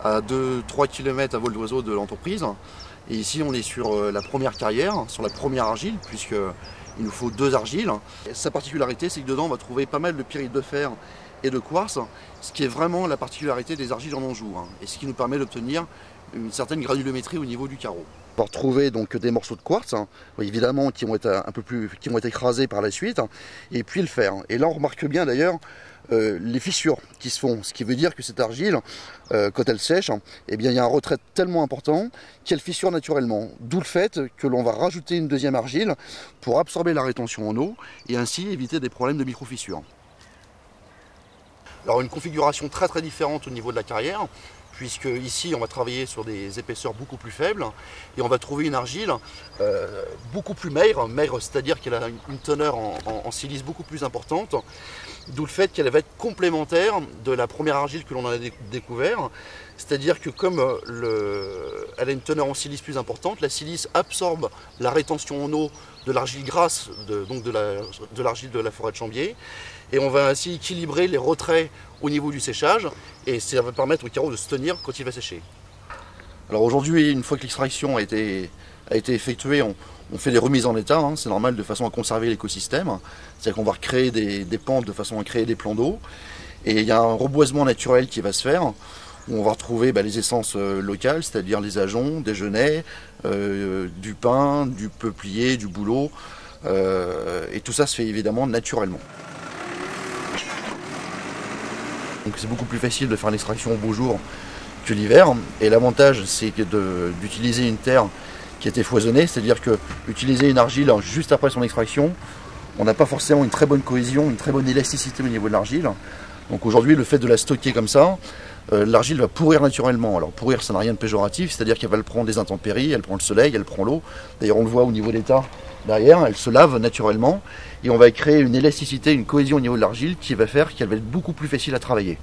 à 2-3 km à vol d'oiseau de l'entreprise. Et ici on est sur la première carrière, sur la première argile, puisqu'il nous faut 2 argiles. Sa particularité, c'est que dedans on va trouver pas mal de pyrite de fer et de quartz, ce qui est vraiment la particularité des argiles en Anjou, et ce qui nous permet d'obtenir une certaine granulométrie au niveau du carreau. On va retrouver donc des morceaux de quartz, évidemment, qui vont être écrasés par la suite, et puis le fer. Et là on remarque bien d'ailleurs les fissures qui se font, ce qui veut dire que cette argile, quand elle sèche, eh bien, il y a un retrait tellement important qu'elle fissure naturellement. D'où le fait que l'on va rajouter une deuxième argile pour absorber la rétention en eau et ainsi éviter des problèmes de micro-fissures. Alors une configuration très différente au niveau de la carrière, puisque ici on va travailler sur des épaisseurs beaucoup plus faibles et on va trouver une argile beaucoup plus maigre, c'est-à-dire qu'elle a une teneur en silice beaucoup plus importante, d'où le fait qu'elle va être complémentaire de la première argile que l'on a découvert, c'est-à-dire que comme elle a une teneur en silice plus importante, la silice absorbe la rétention en eau de l'argile grasse, donc de l'argile de la forêt de Chambier, et on va ainsi équilibrer les retraits au niveau du séchage, et ça va permettre au carreau de se tenir quand il va sécher. Alors aujourd'hui, une fois que l'extraction a été effectuée, on fait des remises en état, c'est normal, de façon à conserver l'écosystème. C'est-à-dire qu'on va recréer des pentes de façon à créer des plans d'eau, et il y a un reboisement naturel qui va se faire, où on va retrouver les essences locales, c'est-à-dire les ajoncs, des genêts, du pin, du peuplier, du bouleau, et tout ça se fait évidemment naturellement. Donc c'est beaucoup plus facile de faire l'extraction au beau jour que l'hiver, et l'avantage c'est d'utiliser une terre qui a été foisonnée, c'est-à-dire que utiliser une argile juste après son extraction, on n'a pas forcément une très bonne cohésion, une très bonne élasticité au niveau de l'argile. Donc aujourd'hui, le fait de la stocker comme ça, l'argile va pourrir naturellement. Alors pourrir, ça n'a rien de péjoratif, c'est-à-dire qu'elle va prendre des intempéries, elle prend le soleil, elle prend l'eau. D'ailleurs on le voit au niveau des tas derrière, elle se lave naturellement, et on va créer une élasticité, une cohésion au niveau de l'argile qui va faire qu'elle va être beaucoup plus facile à travailler.